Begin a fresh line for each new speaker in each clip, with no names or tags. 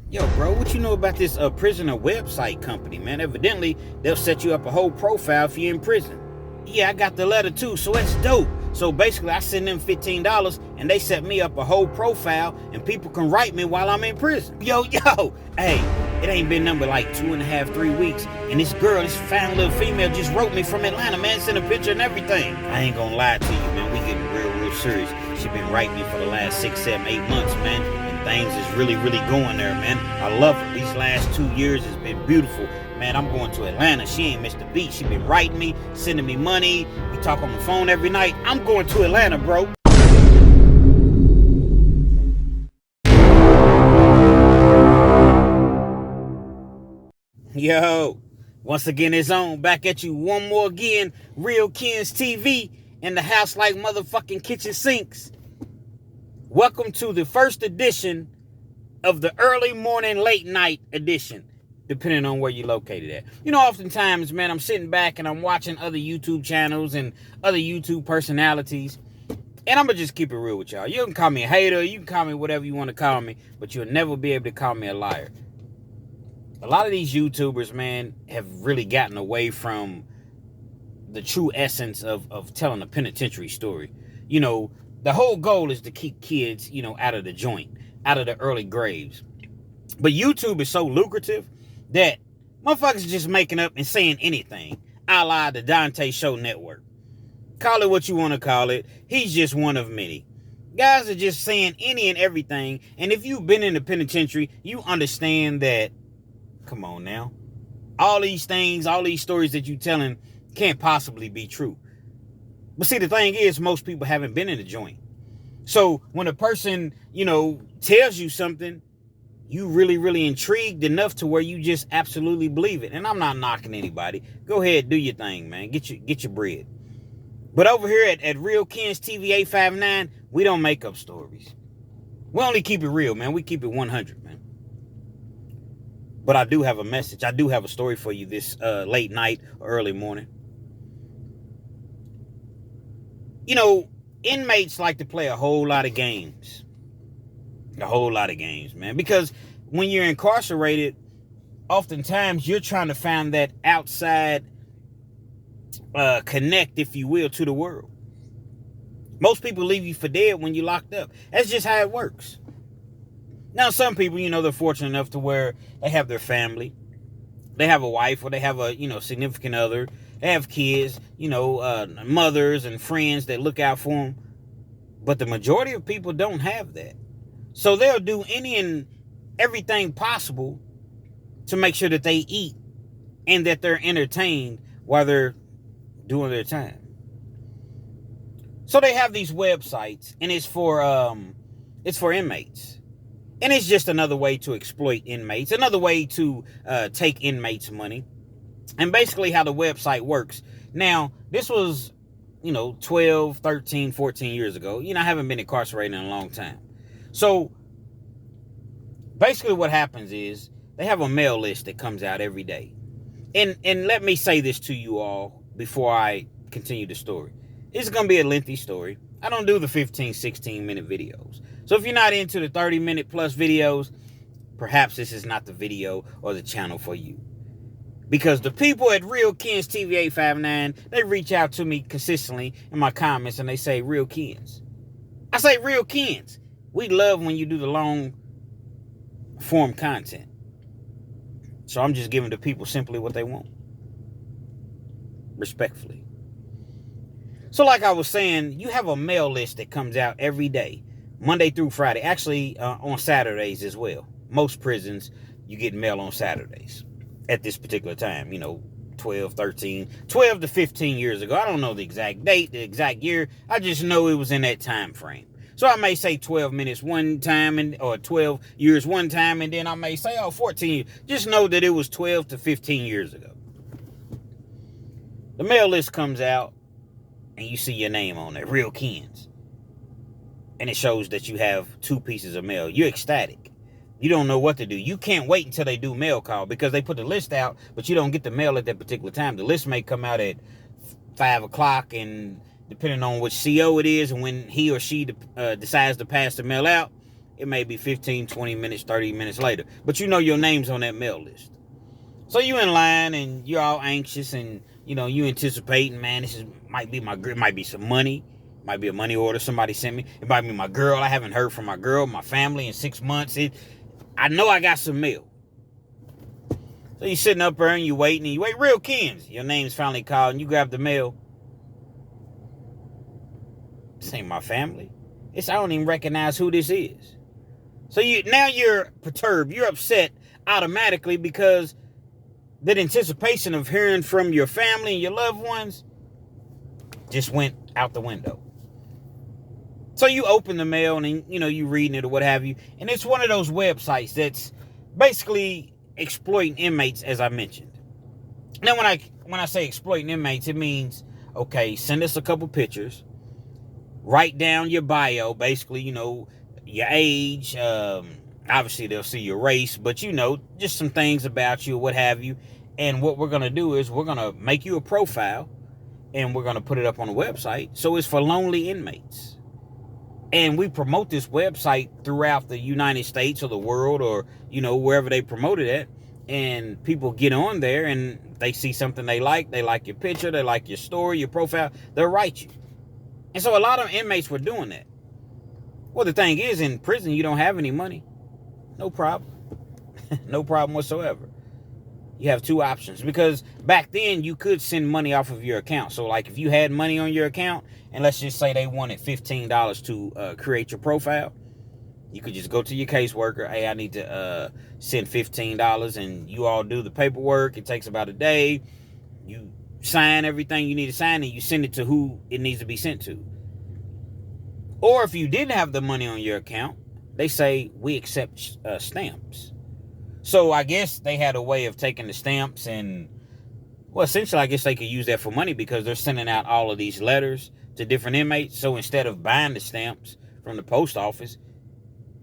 Yo, bro, what you know about this prisoner website company, man? Evidently, they'll set you up a whole profile if you're in prison. Yeah, I got the letter too, so it's dope. So basically, I send them $15 and they set me up a whole profile and people can write me while I'm in prison. Yo, hey, it ain't been number like 2.5, 3 weeks, and this girl, this fine little female, just wrote me from Atlanta, man, sent a picture and everything. I ain't gonna lie to you, man, we getting real serious. She been writing me for the last 6, 7, 8 months, man. Things is really going there, man. I love her. These last 2 years has been beautiful. Man, I'm going to Atlanta. She ain't missed a beat. She been writing me, sending me money. We talk on the phone every night. I'm going to Atlanta, bro. Yo, once again, it's on. Back at you one more again. Real Kens TV in the house like motherfucking kitchen sinks. Welcome to the first edition of the early morning, late night edition, depending on where you're located at. You know, oftentimes, man, I'm sitting back and I'm watching other YouTube channels and other YouTube personalities, and I'm going to just keep it real with y'all. You can call me a hater, you can call me whatever you want to call me, but you'll never be able to call me a liar. A lot of these YouTubers, man, have really gotten away from the true essence of telling a penitentiary story. You know, the whole goal is to keep kids, out of the joint, out of the early graves. But YouTube is so lucrative that motherfuckers just making up and saying anything, a la the Dante Show Network. Call it what you want to call it. He's just one of many. Guys are just saying any and everything. And if you've been in the penitentiary, you understand that, come on now, all these things, all these stories that you're telling can't possibly be true. But see, the thing is, most people haven't been in the joint. So when a person, tells you something, you really intrigued enough to where you just absolutely believe it. And I'm not knocking anybody. Go ahead, do your thing, man. Get your bread. But over here at Real Kens TV 859, we don't make up stories. We only keep it real, man. We keep it 100, man. But I do have a message. I do have a story for you this late night or early morning. Inmates like to play a whole lot of games. A whole lot of games, man. Because when you're incarcerated, oftentimes you're trying to find that outside connect, if you will, to the world. Most people leave you for dead when you're locked up. That's just how it works. Now, some people, they're fortunate enough to where they have their family. They have a wife or they have a, significant other. They have kids, mothers and friends that look out for them. But the majority of people don't have that. So they'll do any and everything possible to make sure that they eat and that they're entertained while they're doing their time. So they have these websites, and it's for inmates. And it's just another way to exploit inmates, another way to take inmates' money. And basically how the website works. Now, this was, 12, 13, 14 years ago. I haven't been incarcerated in a long time. So, basically what happens is they have a mail list that comes out every day. And let me say this to you all before I continue the story. It's going to be a lengthy story. I don't do the 15, 16-minute videos. So if you're not into the 30-minute plus videos, perhaps this is not the video or the channel for you. Because the people at Real Kens TV 859, they reach out to me consistently in my comments and they say, Real Kens. I say, Real Kens. We love when you do the long form content. So I'm just giving the people simply what they want. Respectfully. So like I was saying, you have a mail list that comes out every day, Monday through Friday. Actually, on Saturdays as well. Most prisons, you get mail on Saturdays at this particular time, 12 to 15 years ago. I don't know the exact date, the exact year. I just know it was in that time frame. So I may say 12 minutes one time or 12 years one time, and then I may say, 14 years. Just know that it was 12 to 15 years ago. The mail list comes out, and you see your name on there, Real Kens. And it shows that you have 2 pieces of mail. You're ecstatic. You don't know what to do. You can't wait until they do mail call because they put the list out, but you don't get the mail at that particular time. The list may come out at 5 o'clock, and depending on which CO it is and when he or she decides to pass the mail out, It may be 15, 20 minutes, 30 minutes later. But you know your name's on that mail list. So you in line and you're all anxious and, you anticipating, man, might be some money. Might be a money order somebody sent me. It might be my girl. I haven't heard from my girl, my family in 6 months. I know I got some mail. So you sitting up there and you waiting real Kens. Your name's finally called and you grab the mail. This ain't my family. I don't even recognize who this is. So now you're perturbed. You're upset automatically because that anticipation of hearing from your family and your loved ones just went out the window. So you open the mail and then, you reading it or what have you. And it's one of those websites that's basically exploiting inmates, as I mentioned. Now, when I say exploiting inmates, it means, okay, send us a couple pictures. Write down your bio, basically, your age. Obviously, they'll see your race, but, just some things about you, what have you. And what we're going to do is we're going to make you a profile and we're going to put it up on the website. So it's for lonely inmates. And we promote this website throughout the United States or the world or, wherever they promote it at. And people get on there and they see something they like your picture, they like your story, your profile, they'll write you. And so a lot of inmates were doing that. Well, the thing is, in prison, you don't have any money. No problem. No problem whatsoever. You have two options because back then you could send money off of your account. So like if you had money on your account and let's just say they wanted $15 to create your profile, you could just go to your caseworker. Hey, I need to send $15 and you all do the paperwork. It takes about a day. You sign everything you need to sign and you send it to who it needs to be sent to. Or if you didn't have the money on your account, they say we accept stamps. So I guess they had a way of taking the stamps and, well, essentially I guess they could use that for money because they're sending out all of these letters to different inmates. So instead of buying the stamps from the post office,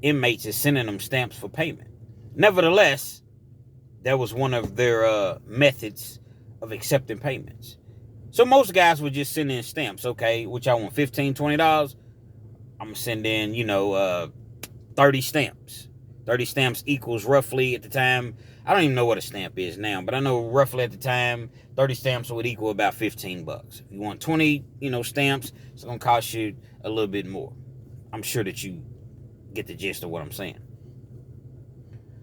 inmates is sending them stamps for payment. Nevertheless, that was one of their methods of accepting payments. So most guys would just send in stamps. Okay, which I want $15, $20. I'm going to send in, 30 stamps. 30 stamps equals roughly at the time, I don't even know what a stamp is now, but I know roughly at the time, 30 stamps would equal about $15. If you want 20, stamps, it's going to cost you a little bit more. I'm sure that you get the gist of what I'm saying.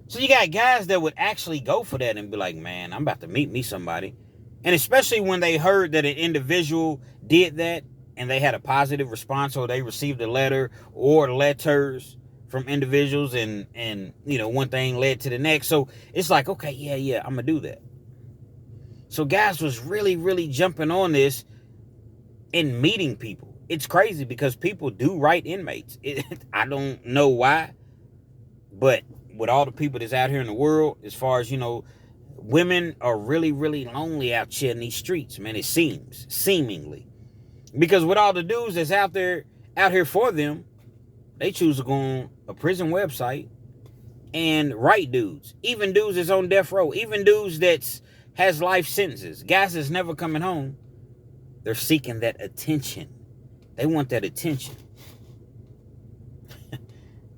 So you got guys that would actually go for that and be like, man, I'm about to meet me somebody. And especially when they heard that an individual did that and they had a positive response or they received a letter or letters from individuals and one thing led to the next. So it's like, okay, yeah, I'm going to do that. So guys was really, really jumping on this and meeting people. It's crazy because people do write inmates. I don't know why, but with all the people that's out here in the world, as far as, women are really, really lonely out here in these streets, man. It seems, seemingly. Because with all the dudes that's out here for them, they choose to go on a prison website and write dudes. Even dudes that's on death row. Even dudes that has life sentences. Guys that's never coming home. They're seeking that attention. They want that attention.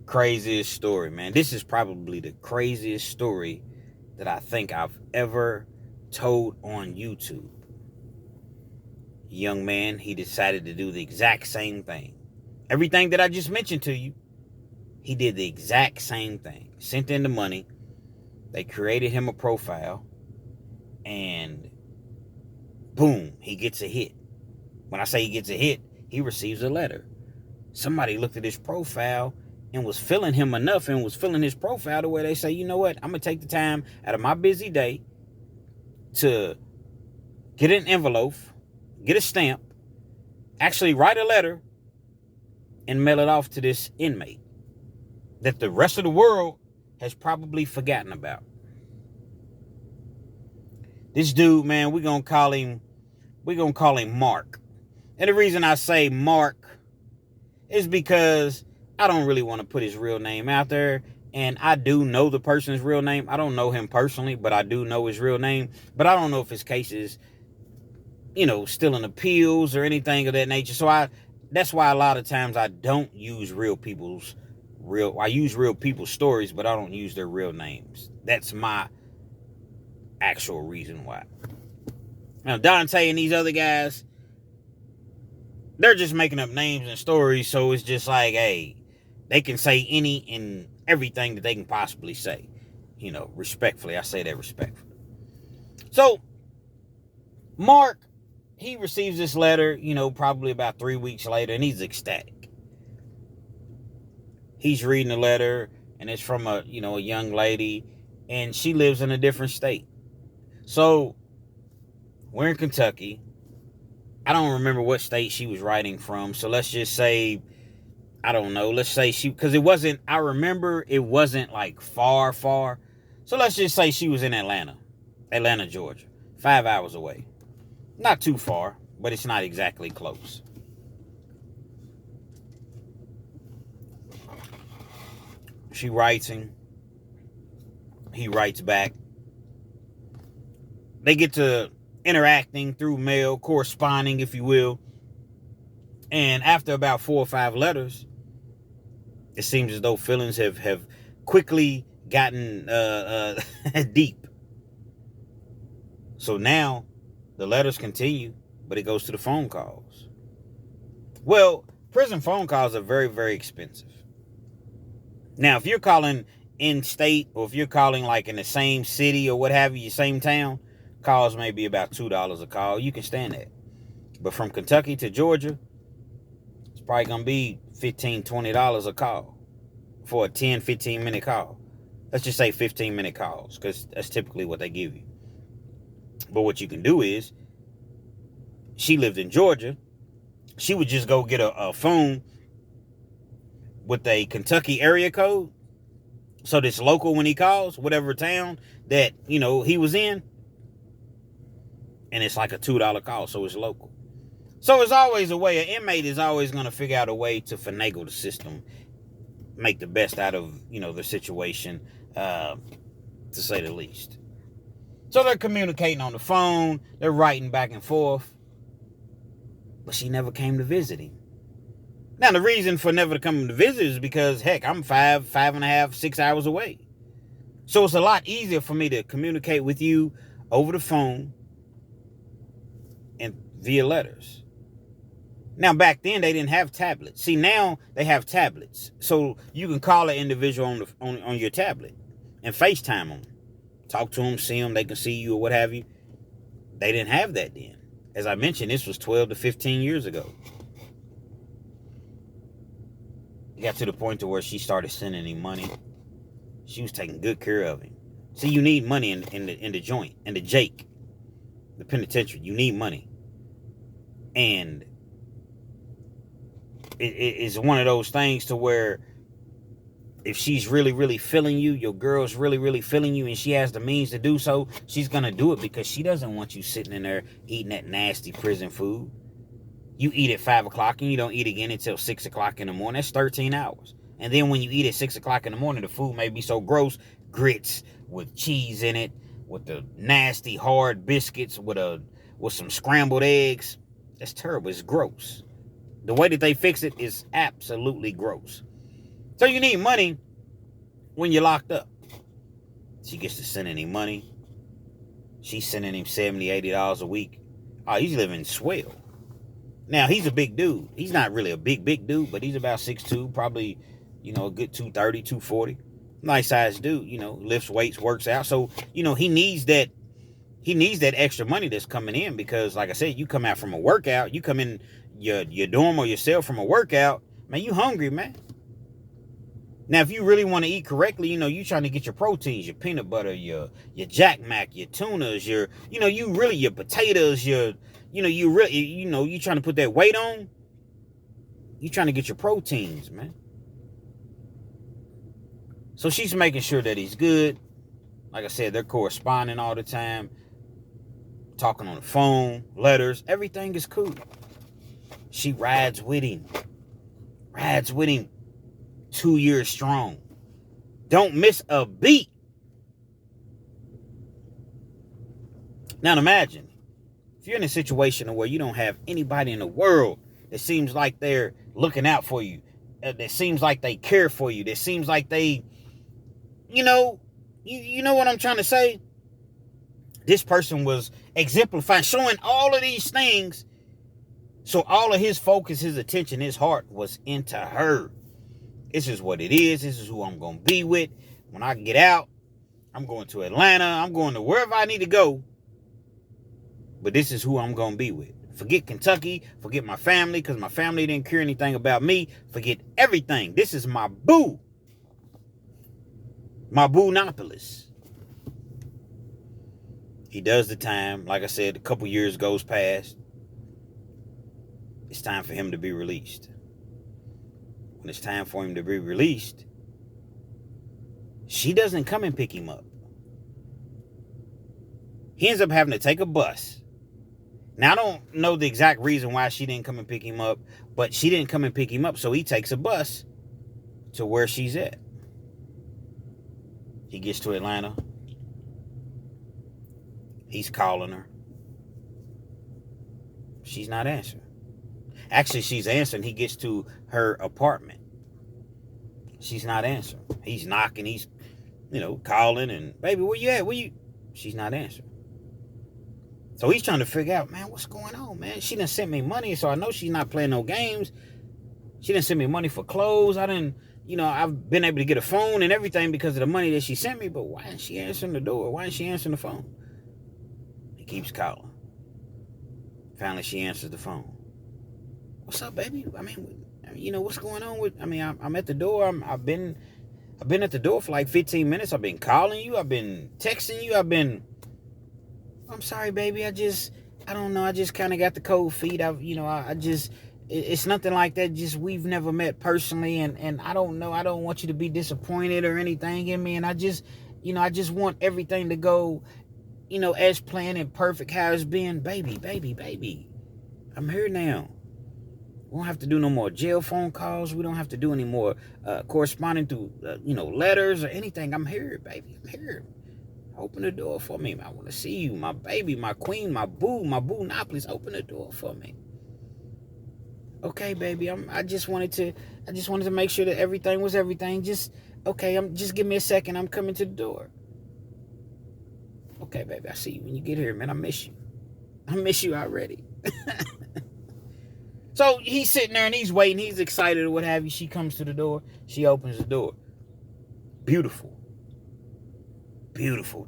Craziest story, man. This is probably the craziest story that I think I've ever told on YouTube. Young man, he decided to do the exact same thing. Everything that I just mentioned to you, he did the exact same thing. Sent in the money. They created him a profile. And boom, he gets a hit. When I say he gets a hit, he receives a letter. Somebody looked at his profile and was feeling him enough and was feeling his profile to where they say, you know what? I'm going to take the time out of my busy day to get an envelope, get a stamp, actually write a letter, and mail it off to this inmate that the rest of the world has probably forgotten about. This dude, man, we're going to call him Mark. And the reason I say Mark is because I don't really want to put his real name out there. And I do know the person's real name. I don't know him personally, but I do know his real name. But I don't know if his case is, still in appeals or anything of that nature. So that's why a lot of times I don't use real people's I use real people's stories, but I don't use their real names. That's my actual reason why. Now, Dante and these other guys, they're just making up names and stories, so it's just like, hey, they can say any and everything that they can possibly say. Respectfully. I say that respectfully. So, Mark, he receives this letter, probably about 3 weeks later, and he's ecstatic. He's reading the letter, and it's from a young lady, and she lives in a different state. So, we're in Kentucky. I don't remember what state she was writing from, so let's just say, I don't know, let's say because I remember it wasn't like far, so let's just say she was in Atlanta, Georgia, 5 hours away. Not too far, but it's not exactly close. She writes him. He writes back. They get to interacting through mail, corresponding, if you will. And after about 4 or 5 letters, it seems as though feelings have quickly gotten deep. So now the letters continue, but it goes to the phone calls. Well, prison phone calls are very, very expensive. Now, if you're calling in state, or if you're calling like in the same city or what have you, same town, calls may be about $2 a call. You can stand that. But from Kentucky to Georgia, it's probably going to be $15, $20 a call for a 10, 15-minute call. Let's just say 15-minute calls, because that's typically what they give you. But what you can do is, she lived in Georgia. She would just go get a phone with a Kentucky area code. So this local, when he calls, whatever town that, he was in, and it's like a $2 call, so it's local. So it's always a way, an inmate is always going to figure out a way to finagle the system, make the best out of, the situation, to say the least. So they're communicating on the phone, they're writing back and forth, but she never came to visit him. Now, the reason for never coming to visit is because, heck, I'm 5.5, 6 hours away. So it's a lot easier for me to communicate with you over the phone and via letters. Now, back then, they didn't have tablets. See, now they have tablets. So you can call an individual on your tablet and FaceTime them. Talk to them, see them, they can see you or what have you. They didn't have that then. As I mentioned, this was 12 to 15 years ago. It got to the point to where she started sending him money. She was taking good care of him. See, you need money in the joint, in the Jake, the penitentiary. You need money. And it's one of those things to where if she's really, really feeling you, your girl's really, really feeling you, and she has the means to do so, she's going to do it because she doesn't want you sitting in there eating that nasty prison food. You eat at 5 o'clock and you don't eat again until 6 o'clock in the morning. That's 13 hours. And then when you eat at 6 o'clock in the morning, the food may be so gross. Grits with cheese in it, with the nasty hard biscuits, with some scrambled eggs. That's terrible. It's gross. The way that they fix it is absolutely gross. So you need money when you're locked up. She gets to send him money. She's sending him $70, $80 a week. Oh, he's living swell. Now, he's a big dude. He's not really a big dude, but he's about 6'2", probably, a good 230, 240. Nice sized dude, lifts weights, works out. So, he needs that extra money that's coming in because, like I said, you come out from a workout, you come in your dorm or your cell from a workout, man, you hungry, man. Now, if you really want to eat correctly, you trying to get your proteins, your peanut butter, your Jack Mac, your tunas, your potatoes, you trying to put that weight on. You trying to get your proteins, man. So she's making sure that he's good. Like I said, they're corresponding all the time, talking on the phone, letters, everything is cool. She rides with him 2 years strong. Don't miss a beat. Now imagine, if you're in a situation where you don't have anybody in the world that seems like they're looking out for you, that seems like they care for you, that seems like they, you know, you know what I'm trying to say? This person was exemplifying, showing all of these things. So all of his focus, his attention, his heart was into her. This is what it is. This is who I'm going to be with. When I get out, I'm going to Atlanta. I'm going to wherever I need to go. But this is who I'm going to be with. Forget Kentucky. Forget my family, because my family didn't care anything about me. Forget everything. This is my boo. My boo-nopolis. He does the time. Like I said, a couple years goes past. It's time for him to be released. When it's time for him to be released, she doesn't come and pick him up. He ends up having to take a bus. Now, I don't know the exact reason why she didn't come and pick him up, but she didn't come and pick him up, so he takes a bus to where she's at. He gets to Atlanta. He's calling her. She's not answering. Actually, she's answering. He gets to her apartment. She's not answering. He's knocking. He's, calling. And, baby, where you at? She's not answering. So he's trying to figure out, man, what's going on, man? She done sent me money, so I know she's not playing no games. She done sent me money for clothes. I've been able to get a phone and everything because of the money that she sent me, but why isn't she answering the door? Why isn't she answering the phone? He keeps calling. Finally, she answers the phone. What's up, baby? What's going on I'm at the door. I've been at the door for like 15 minutes. I've been calling you. I've been texting you. I'm sorry, baby. I don't know. I just kind of got the cold feet. It's nothing like that. Just, we've never met personally. And I don't know. I don't want you to be disappointed or anything in me. And I just want everything to go, as planned and perfect how it's been. Baby. I'm here now. We don't have to do no more jail phone calls. We don't have to do any more corresponding through, letters or anything. I'm here, baby. I'm here. Open the door for me. I want to see you, my baby, my queen, my boo-nopolis. Open the door for me. Okay, baby. I just wanted to make sure that everything was everything. Just give me a second. I'm coming to the door. Okay, baby. I see you when you get here, man. I miss you. I miss you already. So he's sitting there and he's waiting. He's excited or what have you. She comes to the door. She opens the door. Beautiful.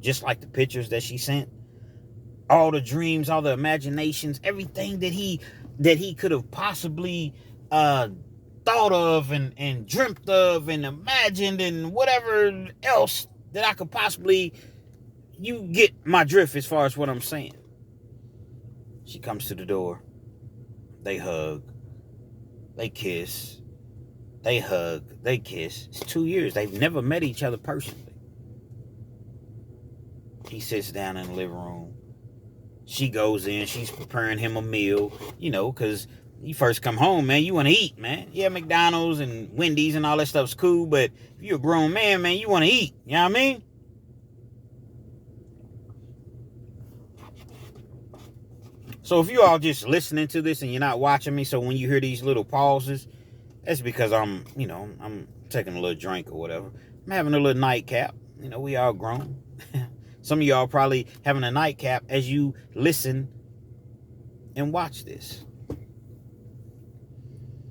Just like the pictures that she sent. All the dreams, all the imaginations, everything that he could have possibly thought of and dreamt of and imagined and whatever else that I could possibly... You get my drift as far as what I'm saying. She comes to the door. They hug. They kiss. They hug. They kiss. It's 2 years. They've never met each other personally. He sits down in the living room. She goes in. She's preparing him a meal. Because you first come home, man, you want to eat, man. Yeah, McDonald's and Wendy's and all that stuff's cool, but if you're a grown man, man, you want to eat. You know what I mean? So if you all just listening to this and you're not watching me, so when you hear these little pauses, that's because I'm taking a little drink or whatever. I'm having a little nightcap. We all grown. Some of y'all probably having a nightcap as you listen and watch this.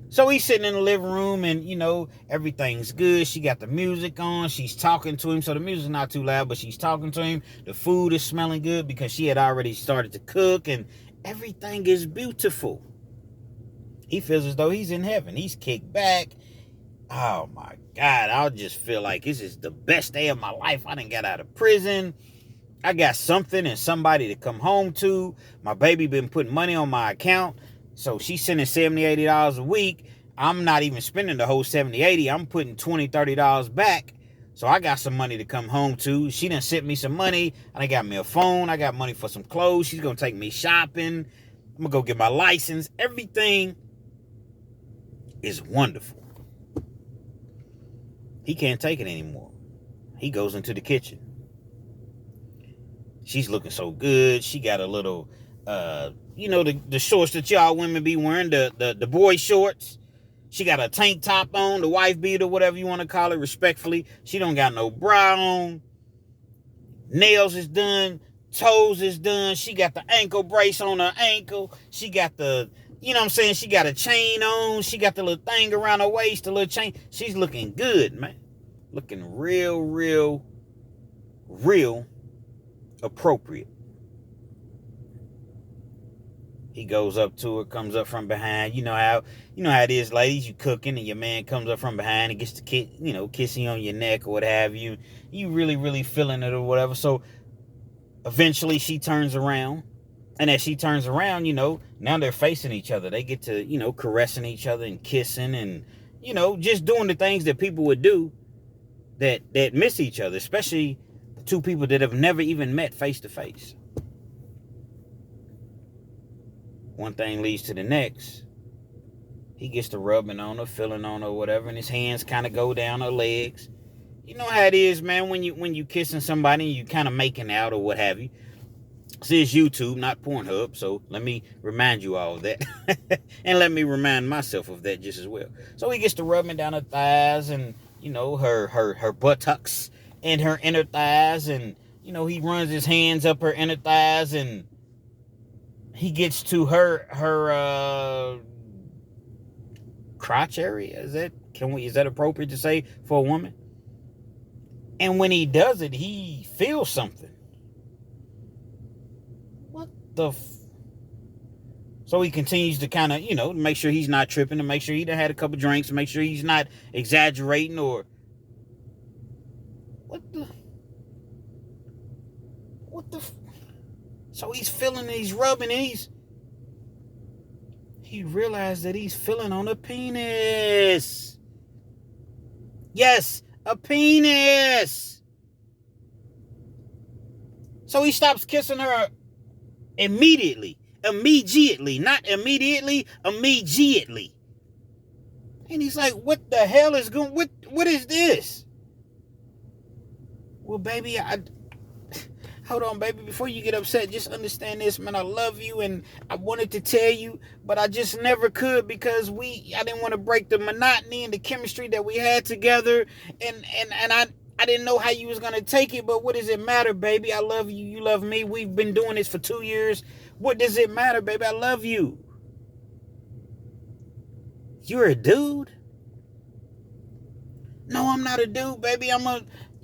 So he's sitting in the living room and, everything's good. She got the music on. She's talking to him. So the music's not too loud, but she's talking to him. The food is smelling good because she had already started to cook and everything is beautiful. He feels as though he's in heaven. He's kicked back. Oh my God. I just feel like this is the best day of my life. I done got out of prison. I got something and somebody to come home to. My baby been putting money on my account. So she's sending $70, $80 a week. I'm not even spending the whole $70, $80. I'm putting $20, $30 back. So I got some money to come home to. She done sent me some money. I got me a phone. I got money for some clothes. She's going to take me shopping. I'm going to go get my license. Everything is wonderful. He can't take it anymore. He goes into the kitchen. She's looking so good. She got a little, the shorts that y'all women be wearing, the boy shorts. She got a tank top on, the wife beater, whatever you want to call it, respectfully. She don't got no bra on. Nails is done. Toes is done. She got the ankle brace on her ankle. She got the, you know what I'm saying? She got a chain on. She got the little thing around her waist, the little chain. She's looking good, man. Looking real appropriate. He goes up to her, comes up from behind. You know how it is, ladies. You cooking and your man comes up from behind and gets to kissing you on your neck or what have you. You really feeling it or whatever. So eventually she turns around. And as she turns around, now they're facing each other. They get to, caressing each other and kissing and, just doing the things that people would do that miss each other, especially two people that have never even met face to face. One thing leads to the next. He gets to rubbing on her, feeling on her, whatever, and his hands kind of go down her legs. You know how it is, man, when you kissing somebody and you kind of making out or what have you. This is YouTube, not Pornhub, so let me remind you all of that. And let me remind myself of that just as well. So he gets to rubbing down her thighs and, her buttocks and her inner thighs, and, he runs his hands up her inner thighs, and he gets to her crotch area. Is that appropriate to say for a woman? And when he does it, he feels something. What the So he continues to kind of, make sure he's not tripping, to make sure he done had a couple drinks, to make sure he's not exaggerating or So he's feeling and he's rubbing and he realized that he's feeling on a penis. Yes, a penis. So he stops kissing her immediately, not immediately, immediately. And he's like, what the hell is going, what is this? Well, baby, hold on, baby, before you get upset, just understand this, man. I love you, and I wanted to tell you, but I just never could because I didn't want to break the monotony and the chemistry that we had together, and I didn't know how you was going to take it, but what does it matter, baby? I love you, you love me. We've been doing this for 2 years. What does it matter, baby? I love you. You're a dude? No, I'm not a dude, baby.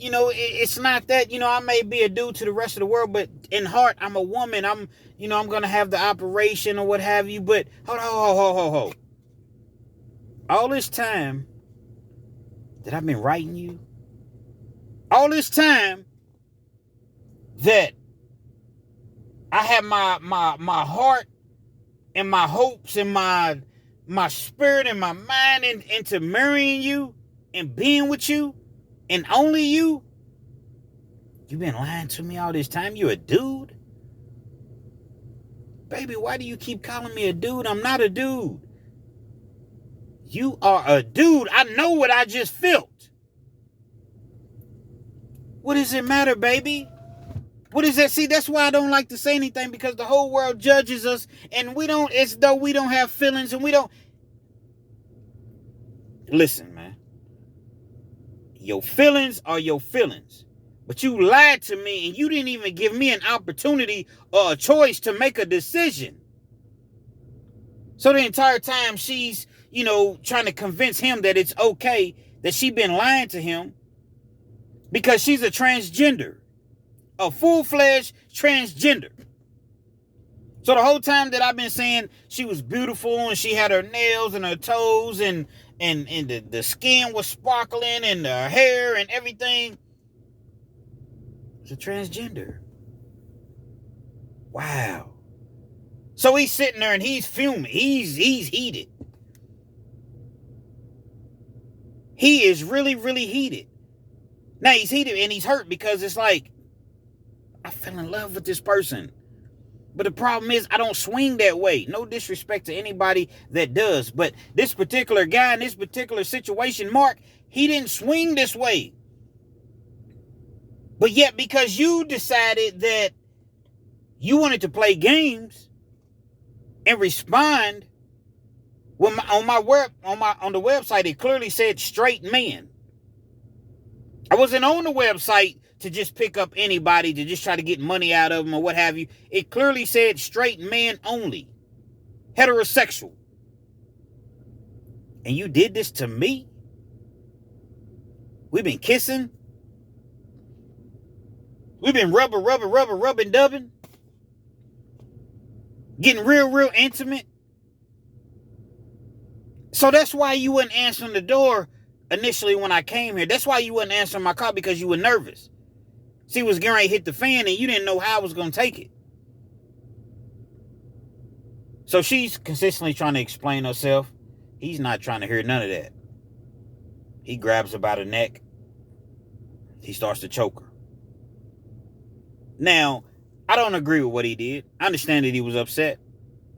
It's not that, I may be a dude to the rest of the world, but in heart, I'm a woman. I'm going to have the operation or what have you, but hold. All this time that I've been writing you, all this time that I have my heart and my hopes and my spirit and my mind into marrying you and being with you, and only you? You've been lying to me all this time? You're a dude? Baby, why do you keep calling me a dude? I'm not a dude. You are a dude. I know what I just felt. What does it matter, baby? What is that? See, that's why I don't like to say anything, because the whole world judges us, and it's though we don't have feelings, and we don't. Listen, man. Your feelings are your feelings. But you lied to me and you didn't even give me an opportunity or a choice to make a decision. So the entire time she's, trying to convince him that it's okay that she been lying to him because she's a transgender. A full-fledged transgender. So the whole time that I've been saying she was beautiful and she had her nails and her toes and the skin was sparkling and her hair and everything, it's a transgender. Wow. So he's sitting there and he's fuming. He's heated. He is really heated. Now he's heated and he's hurt because it's like, I fell in love with this person. But the problem is I don't swing that way. No disrespect to anybody that does. But this particular guy in this particular situation, Mark, he didn't swing this way. But yet because you decided that you wanted to play games and respond Well, on the website, it clearly said straight men. I wasn't on the website to just pick up anybody, to just try to get money out of them or what have you. It clearly said straight men only. Heterosexual. And you did this to me? We've been kissing. We've been rubbing, dubbing. Getting real intimate. So that's why you wasn't answering the door initially when I came here. That's why you wasn't answering my call, because you were nervous. See, it was getting ready to hit the fan and you didn't know how I was going to take it. So she's consistently trying to explain herself. He's not trying to hear none of that. He grabs her by the neck. He starts to choke her. Now, I don't agree with what he did. I understand that he was upset.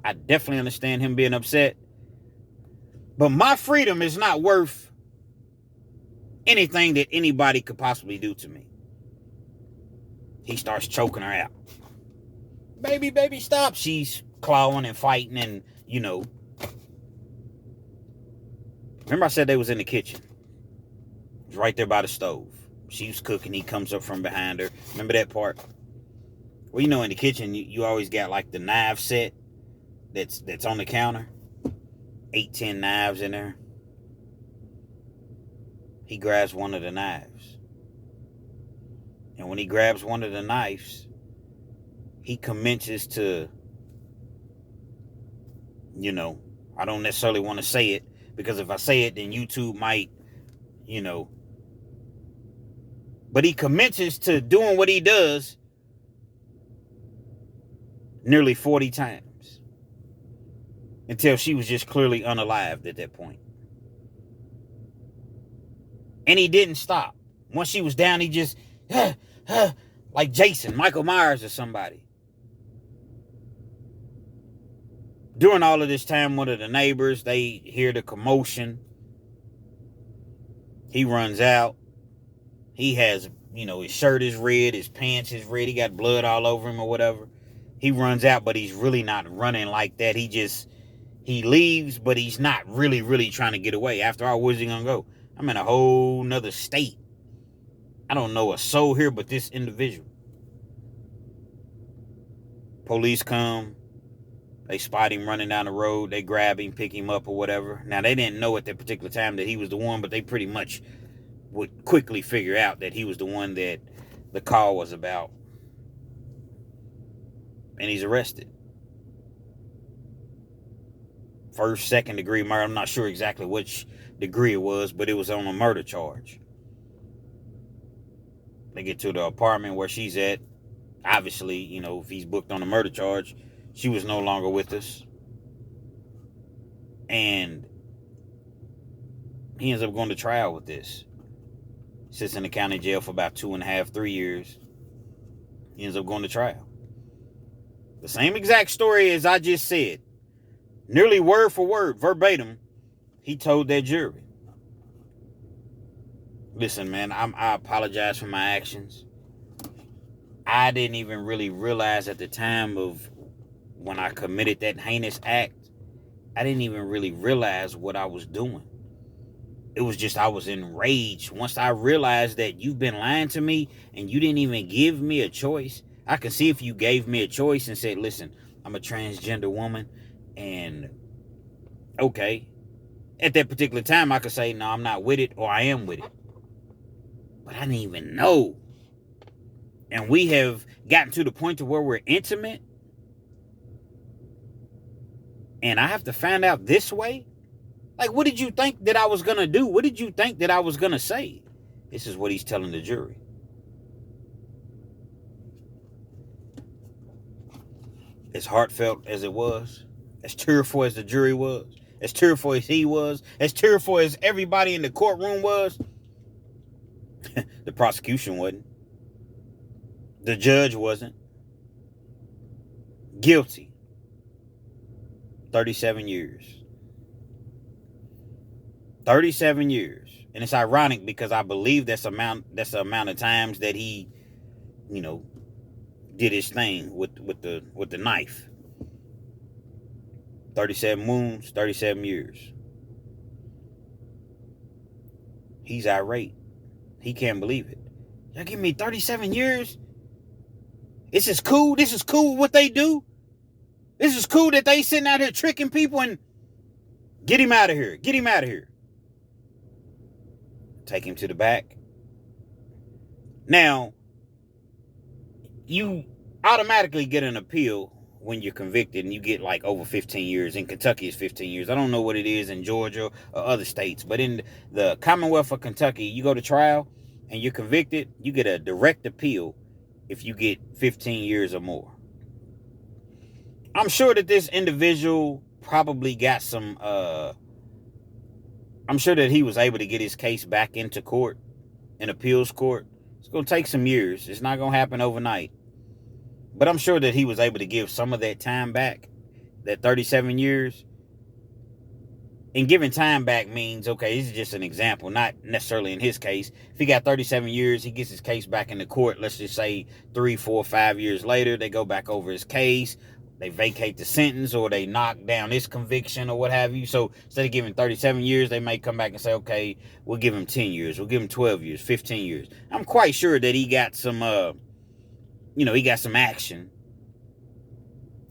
I definitely understand him being upset. But my freedom is not worth anything that anybody could possibly do to me. He starts choking her out. Baby, stop. She's clawing and fighting and, Remember I said they was in the kitchen. It was right there by the stove. She was cooking. He comes up from behind her. Remember that part? Well, in the kitchen, you always got like the knife set that's on the counter. 8-10 knives in there. He grabs one of the knives. And when he grabs one of the knives, he commences to, I don't necessarily want to say it, because if I say it, then YouTube might, But he commences to doing what he does nearly 40 times. Until she was just clearly unalived at that point. And he didn't stop. Once she was down, he just, like Jason, Michael Myers or somebody. During all of this time, one of the neighbors, they hear the commotion. He runs out. He has, his shirt is red, his pants is red, he got blood all over him or whatever. He runs out, but he's really not running like that. He leaves, but he's not really trying to get away. After all, where's he gonna go? I'm in a whole nother state. I don't know a soul here but this individual. Police come. They spot him running down the road. They grab him, pick him up or whatever. Now, they didn't know at that particular time that he was the one, but they pretty much would quickly figure out that he was the one that the call was about. And he's arrested. First, second degree murder. I'm not sure exactly which degree it was, but it was on a murder charge. They get to the apartment where she's at. Obviously, if he's booked on a murder charge, she was no longer with us. And he ends up going to trial with this. Sits in the county jail for about 2.5, 3 years. He ends up going to trial. The same exact story as I just said. Nearly word for word, verbatim, he told that jury. Listen, man, I apologize for my actions. I didn't even really realize at the time of when I committed that heinous act, I didn't even really realize what I was doing. It was just I was enraged. Once I realized that you've been lying to me and you didn't even give me a choice. I can see if you gave me a choice and said, listen, I'm a transgender woman. And okay, at that particular time, I could say, no, I'm not with it, or I am with it. But I didn't even know. And we have gotten to the point to where we're intimate. And I have to find out this way? Like, what did you think that I was going to do? What did you think that I was going to say? This is what he's telling the jury. As heartfelt as it was, as tearful as the jury was, as tearful as he was, as tearful as everybody in the courtroom was, the prosecution wasn't. The judge wasn't. Guilty. 37 years. 37 years. And it's ironic because I believe that's the amount of times that he, did his thing with the knife. 37 moons, 37 years. He's irate. He can't believe it. Y'all give me 37 years? This is cool? This is cool what they do? This is cool that they sitting out here tricking people and get him out of here. Get him out of here. Take him to the back. Now, you automatically get an appeal when you're convicted and you get like over 15 years. In Kentucky, it's 15 years. I don't know what it is in Georgia or other states, but in the Commonwealth of Kentucky, you go to trial and you're convicted, you get a direct appeal if you get 15 years or more. I'm sure that this individual probably got some, I'm sure that he was able to get his case back into court, in appeals court. It's going to take some years. It's not going to happen overnight. But I'm sure that he was able to give some of that time back, that 37 years. And giving time back means, okay, this is just an example, not necessarily in his case. If he got 37 years, he gets his case back in the court. Let's just say 3, 4, 5 years later, they go back over his case. They vacate the sentence or they knock down his conviction or what have you. So instead of giving 37 years, they may come back and say, okay, we'll give him 10 years. We'll give him 12 years, 15 years. I'm quite sure that he got some, he got some action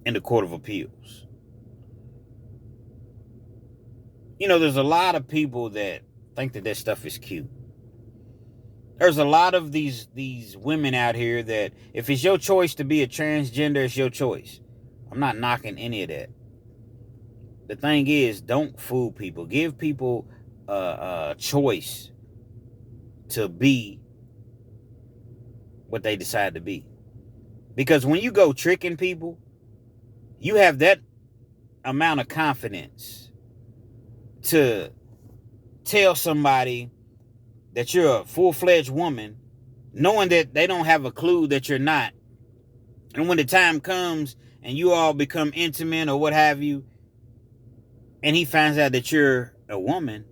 in the Court of Appeals. There's a lot of people that think that stuff is cute. There's a lot of these women out here that if it's your choice to be a transgender, it's your choice. I'm not knocking any of that. The thing is, don't fool people. Give people a choice to be what they decide to be. Because when you go tricking people, you have that amount of confidence to tell somebody that you're a full-fledged woman, knowing that they don't have a clue that you're not. And when the time comes and you all become intimate or what have you, and he finds out that you're a woman,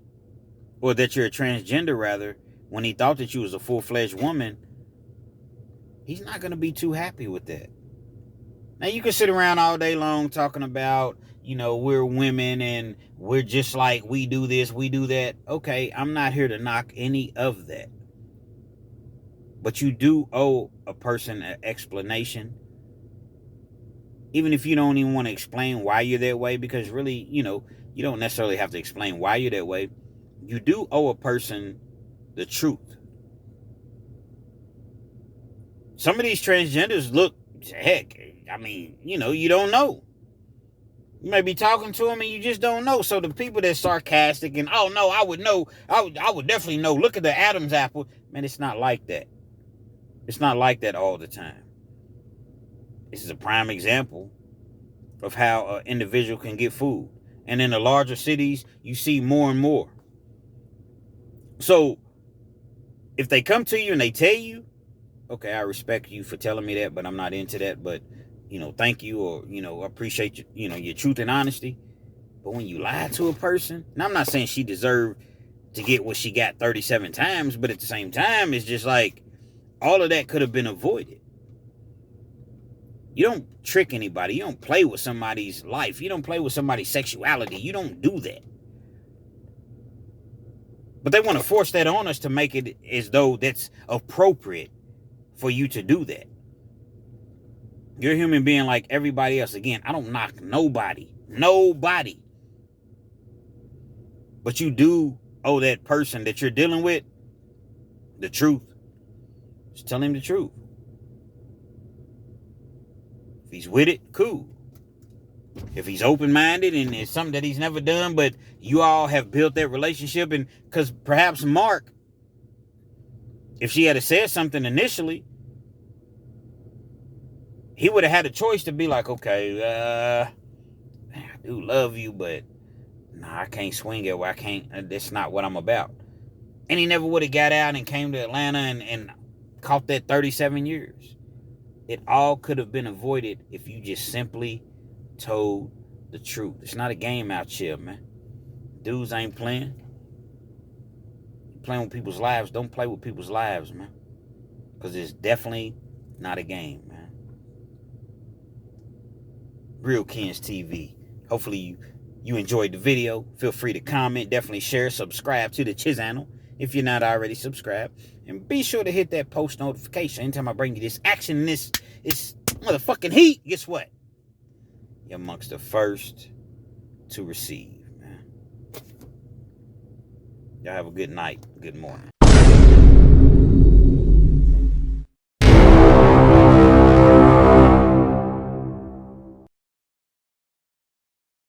or that you're a transgender rather, when he thought that you was a full-fledged woman, he's not going to be too happy with that. Now, you can sit around all day long talking about, we're women and we're just like, we do this, we do that. Okay, I'm not here to knock any of that. But you do owe a person an explanation. Even if you don't even want to explain why you're that way, because really, you don't necessarily have to explain why you're that way. You do owe a person the truth. Some of these transgenders look, heck, you don't know. You may be talking to them and you just don't know. So the people that's sarcastic and, oh no, I would know, I would definitely know. Look at the Adam's apple. Man, it's not like that. It's not like that all the time. This is a prime example of how an individual can get fooled. And in the larger cities, you see more and more. So if they come to you and they tell you, okay, I respect you for telling me that, but I'm not into that, but thank you, or, appreciate your truth and honesty. But when you lie to a person, and I'm not saying she deserved to get what she got 37 times, but at the same time, it's just like all of that could have been avoided. You don't trick anybody. You don't play with somebody's life. You don't play with somebody's sexuality. You don't do that. But they want to force that on us to make it as though that's appropriate for you to do that. You're a human being like everybody else. Again, I don't knock nobody. Nobody. But you do owe that person that you're dealing with the truth. Just tell him the truth. If he's with it, cool. If he's open-minded and it's something that he's never done, but you all have built that relationship, and because perhaps Mark, if she had said something initially, he would have had a choice to be like, okay, I do love you, but I can't swing it where I can't, that's not what I'm about. And he never would have got out and came to Atlanta and caught that 37 years. It all could have been avoided if you just simply told the truth. It's not a game out here, man. Dudes ain't playing. You're playing with people's lives. Don't play with people's lives, man. Because it's definitely not a game, man. Real Kens TV. Hopefully you enjoyed the video. Feel free to comment. Definitely share. Subscribe to the channel if you're not already subscribed. And be sure to hit that post notification. Anytime I bring you this action, this motherfucking heat, guess what? You're amongst the first to receive, man. Y'all have a good night. Good morning.